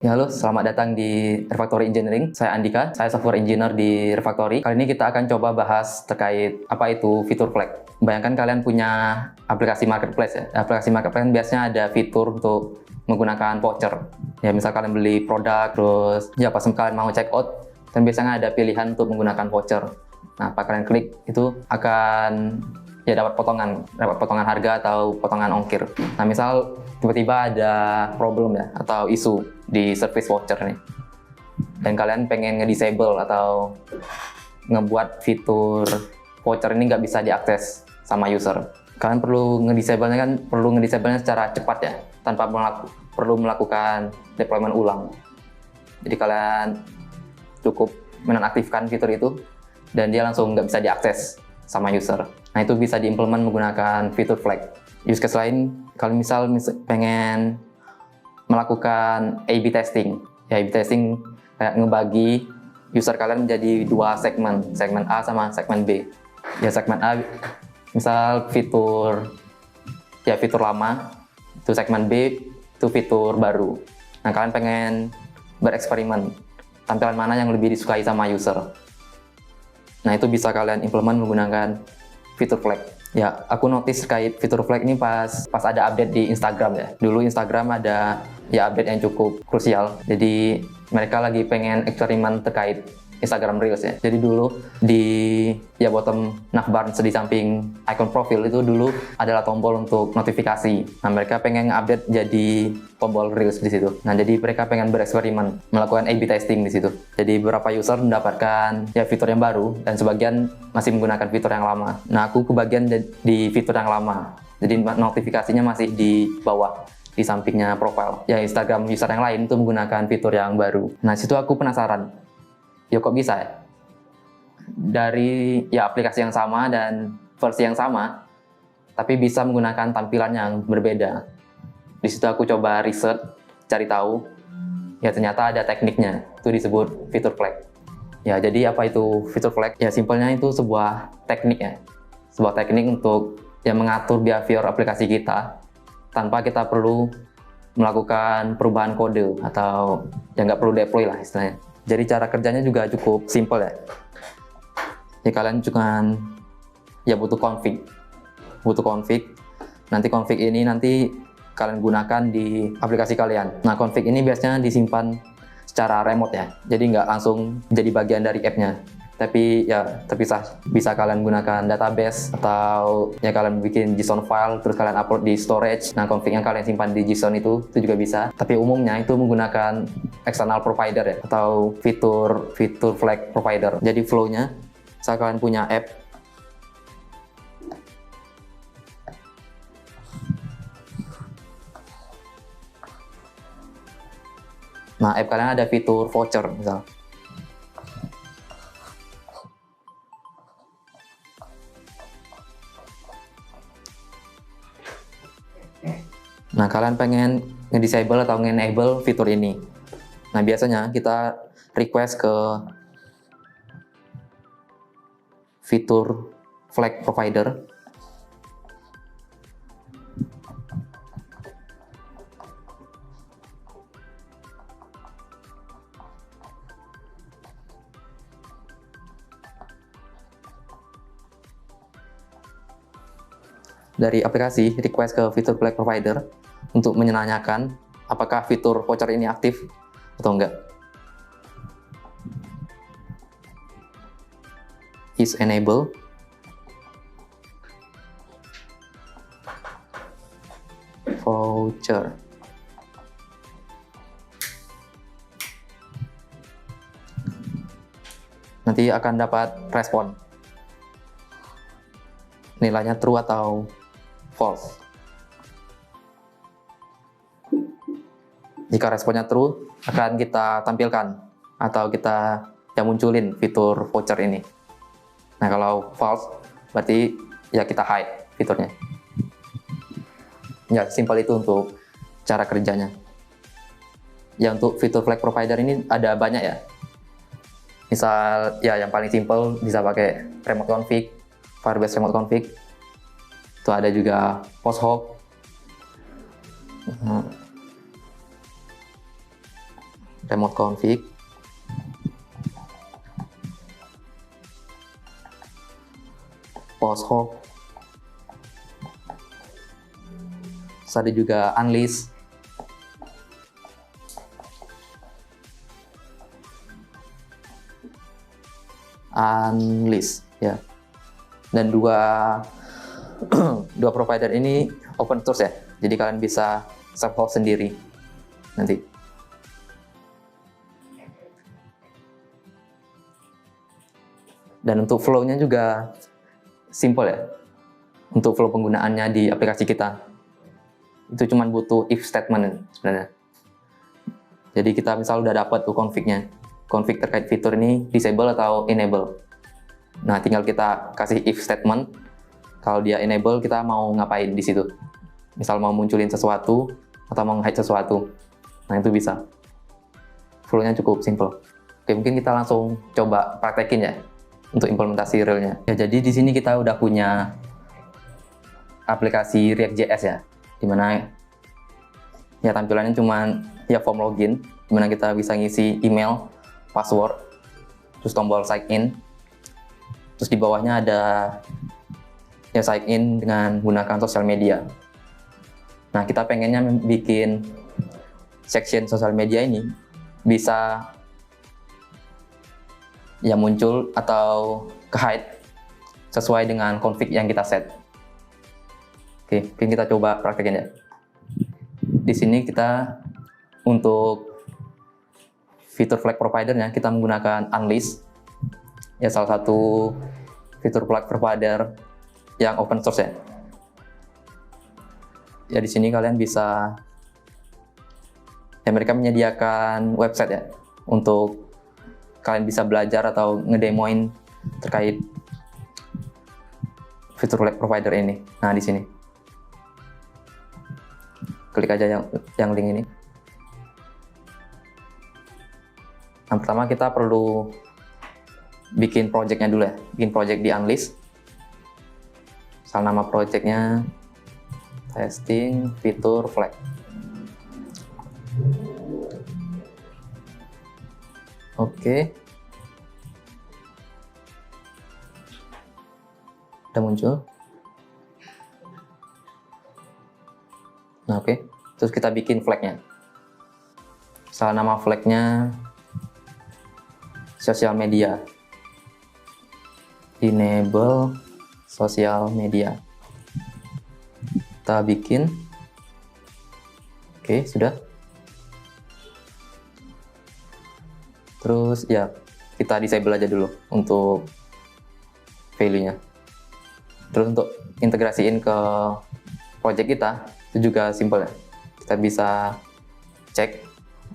Ya, halo, selamat datang di Refactory Engineering. Saya Andika, saya software engineer di Refactory. Kali ini kita akan coba bahas terkait apa itu fitur flag. Bayangkan kalian punya aplikasi marketplace ya. Aplikasi marketplace biasanya ada fitur untuk menggunakan voucher. Ya, misal kalian beli produk, terus ya pas kalian mau check out, dan biasanya ada pilihan untuk menggunakan voucher. Nah, pas kalian klik itu akan ya dapat potongan harga atau potongan ongkir. Nah, misal tiba-tiba ada problem ya atau isu di service voucher nih, dan kalian pengen nge-disable atau ngebuat fitur voucher ini nggak bisa diakses sama user. Kalian perlu nge-disable-nya secara cepat ya, tanpa perlu melakukan deployment ulang. Jadi kalian cukup menonaktifkan fitur itu dan dia langsung nggak bisa diakses sama user. Nah, itu bisa diimplement menggunakan fitur flag. Use case lain, kalau misal pengen melakukan A/B testing. Ya, A/B testing kayak ngebagi user kalian menjadi dua segmen A sama segmen B. Ya, segmen A misal fitur lama, itu segmen B itu fitur baru. Nah, kalian pengen bereksperimen tampilan mana yang lebih disukai sama user. Nah, itu bisa kalian implement menggunakan fitur flag. Ya, aku notice terkait fitur flag ini pas ada update di Instagram ya. Dulu Instagram ada ya update yang cukup krusial. Jadi mereka lagi pengen eksperimen terkait Instagram Reels ya. Jadi dulu di bottom navbar di samping icon profil itu dulu adalah tombol untuk notifikasi. Nah, mereka pengen update jadi tombol Reels di situ. Nah, jadi mereka pengen bereksperimen melakukan A/B testing di situ. Jadi beberapa user mendapatkan ya fitur yang baru dan sebagian masih menggunakan fitur yang lama. Nah, aku kebagian di fitur yang lama. Jadi notifikasinya masih di bawah di sampingnya profile. Ya, Instagram user yang lain itu menggunakan fitur yang baru. Nah, situ aku penasaran. Ya, kok bisa ya? Dari ya aplikasi yang sama dan versi yang sama, tapi bisa menggunakan tampilan yang berbeda. Di situ aku coba riset, cari tahu. Ya, ternyata ada tekniknya. Itu disebut fitur flag. Ya, jadi apa itu fitur flag? Ya, simpelnya itu sebuah teknik ya. Sebuah teknik untuk ya mengatur behavior aplikasi kita tanpa kita perlu melakukan perubahan kode atau yang nggak perlu deploy lah istilahnya. Jadi cara kerjanya juga cukup simple ya. Ya, kalian cuma ya butuh config. Nanti config ini kalian gunakan di aplikasi kalian. Nah, config ini biasanya disimpan secara remote ya. Jadi nggak langsung jadi bagian dari app-nya. Tapi ya terpisah. Bisa kalian gunakan database atau ya kalian bikin JSON file terus kalian upload di storage. Nah, config yang kalian simpan di JSON itu juga bisa. Tapi umumnya itu menggunakan external provider ya atau fitur flag provider. Jadi flow-nya saat kalian punya app, nah app kalian ada fitur voucher misal. Nah, kalian pengen nge-disable atau nge-enable fitur ini. Nah, biasanya kita request ke fitur flag provider. Dari aplikasi request ke fitur flag provider untuk menanyakan apakah fitur voucher ini aktif atau enggak. Is enable. Voucher. Nanti akan dapat respon. Nilainya true atau false. Jika responnya true, akan kita tampilkan atau kita munculin fitur voucher ini. Nah, kalau false, berarti ya kita hide fiturnya. Ya, simpel itu untuk cara kerjanya. Ya, untuk fitur flag provider ini ada banyak ya. Misal ya yang paling simpel bisa pakai remote config, Firebase remote config. Itu ada juga post hoc. remote config, post hook, terus ada juga unlist, ya. Dan dua provider ini open source ya, jadi kalian bisa self host sendiri nanti. Dan untuk flow-nya juga simple ya. Untuk flow penggunaannya di aplikasi kita itu cuma butuh if statement sebenarnya. Jadi kita misal udah dapat tuh config-nya, config terkait fitur ini disable atau enable. Nah, tinggal kita kasih if statement. Kalau dia enable, kita mau ngapain di situ. Misal mau munculin sesuatu atau mau nge-hide sesuatu. Nah, itu bisa. Flow-nya cukup simple. Oke, mungkin kita langsung coba praktekin ya untuk implementasi realnya. Ya, jadi di sini kita udah punya aplikasi React.js ya, dimana ya tampilannya cuma ya form login, dimana kita bisa ngisi email, password, terus tombol sign in, terus di bawahnya ada ya sign in dengan menggunakan sosial media. Nah, kita pengennya bikin section sosial media ini bisa ya muncul atau ke-hide sesuai dengan config yang kita set. Oke, mungkin kita coba praktekin ya. Di sini kita untuk fitur flag providernya kita menggunakan unlist. Ya, salah satu fitur flag provider yang open source ya. Ya, di sini kalian bisa ya, mereka menyediakan website ya untuk kalian bisa belajar atau ngedemoin terkait fitur flag provider ini. Nah, di sini klik aja yang link ini. Nah, pertama kita perlu bikin projectnya dulu ya, bikin project di unlist. Asal nama projectnya testing fitur flag. Oke, udah muncul. Nah, oke, terus kita bikin flagnya. Asal nama flagnya sosial media, enable sosial media. Kita bikin, oke, sudah. Terus ya kita disable aja dulu untuk value-nya. Terus untuk integrasiin ke project kita itu juga simple ya. Kita bisa cek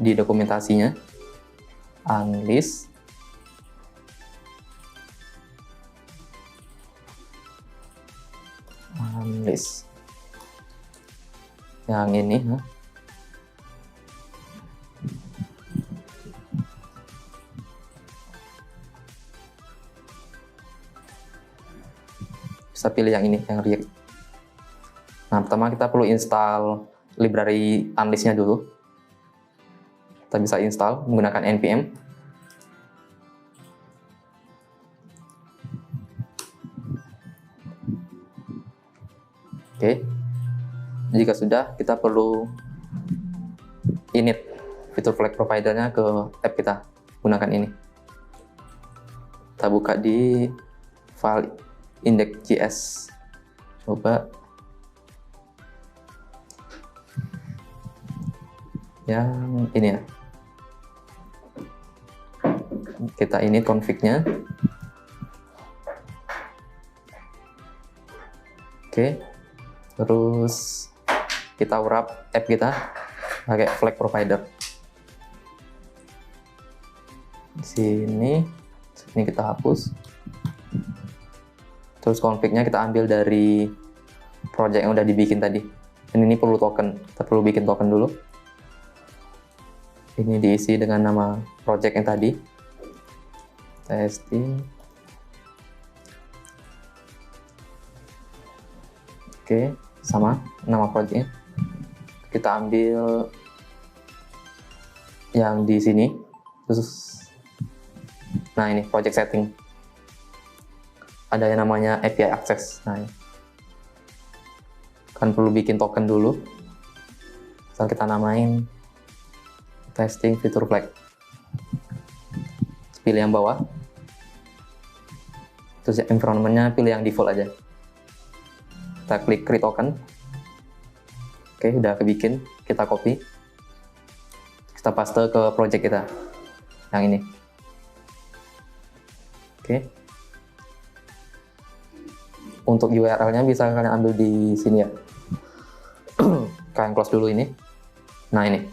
di dokumentasinya unlist yang ini. Bisa pilih yang ini, yang React. Nah, pertama kita perlu install library unlist-nya dulu. Kita bisa install menggunakan npm. Oke. Jika sudah, kita perlu init fitur flag providernya ke app kita. Gunakan ini. Kita buka di file index.js. Coba yang ini ya. Kita init config-nya. Oke. Terus kita wrap app kita pakai flag provider. Di sini kita hapus. Terus config-nya kita ambil dari project yang udah dibikin tadi. Dan ini perlu token. Kita perlu bikin token dulu. Ini diisi dengan nama project yang tadi. Testing. Oke, sama nama projectnya. Kita ambil yang di sini. Terus, nah ini project setting. Ada yang namanya API access. Nah, ini. Kan perlu bikin token dulu. Misal kita namain testing feature flag. Pilih yang bawah. Terus environment-nya pilih yang default aja. Kita klik create token. Oke, udah kebikin. Kita copy. Kita paste ke project kita. Yang ini. Oke. Untuk URL-nya bisa kalian ambil di sini ya. Kalian close dulu ini. Nah ini.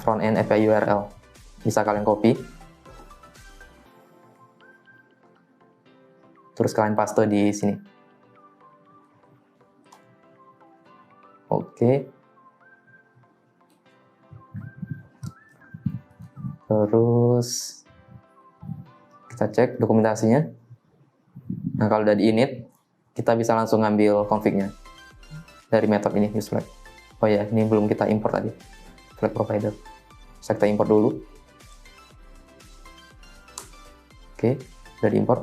Front end API URL. Bisa kalian copy. Terus kalian paste di sini. Oke. Terus kita cek dokumentasinya. Nah, kalau udah di init, kita bisa langsung ngambil config-nya dari method ini use flag. Oh ya, ini belum kita import tadi. Flag provider. Bisa kita import dulu. Oke, udah diimport.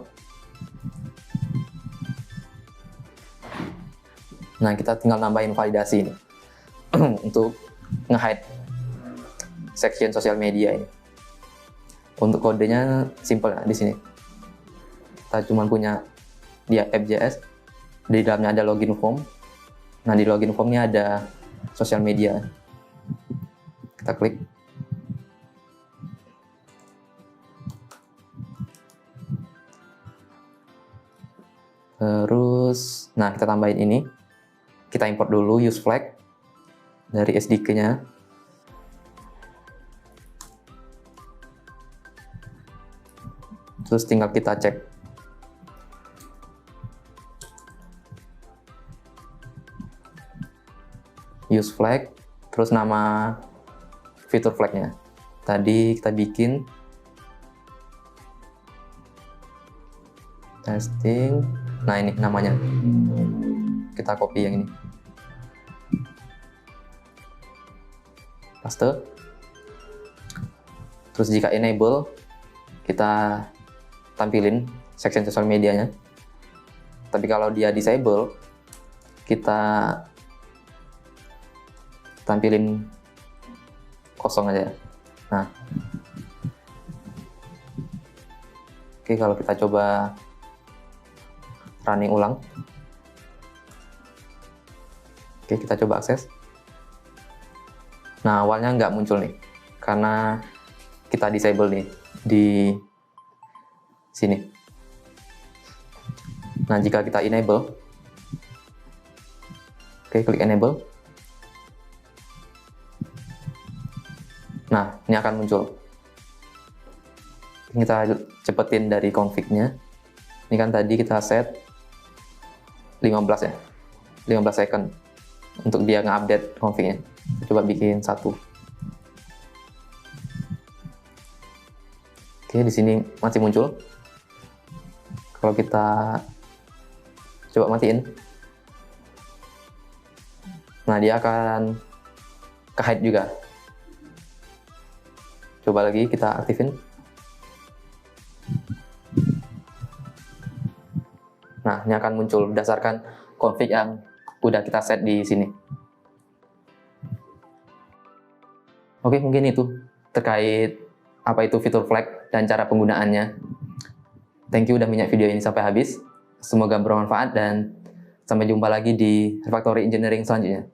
Nah, kita tinggal nambahin validasi ini untuk nge-hide section sosial media ini. Untuk kodenya simple ya, di sini. Kita cuma punya dia app.js, di dalamnya ada login form. Nah, di login formnya ada sosial media. Kita klik. Terus, nah kita tambahin ini. Kita import dulu use flag dari SDK-nya. Terus tinggal kita cek. Use flag, terus nama fitur flag-nya. Tadi kita bikin testing. Nah ini namanya. Kita copy yang ini. Paste. Terus jika enable, kita tampilin section sosial medianya. Tapi kalau dia disable, kita tampilin kosong aja. Nah, oke, kalau kita coba running ulang. Oke, kita coba akses. Nah, awalnya nggak muncul nih, karena kita disable nih di sini. Nah, jika kita enable, oke, klik enable. Nah, ini akan muncul. Kita cepetin dari config-nya. Ini kan tadi kita set 15 ya, 15 second untuk dia nge-update config-nya. Coba bikin 1. Oke, di sini masih muncul. Kalau kita coba matiin, nah dia akan ke-hide juga. Coba lagi kita aktifin. Nah, ini akan muncul berdasarkan config yang udah kita set di sini. Oke, mungkin itu terkait apa itu fitur flag dan cara penggunaannya. Thank you udah menyimak video ini sampai habis. Semoga bermanfaat dan sampai jumpa lagi di Refactory Engineering selanjutnya.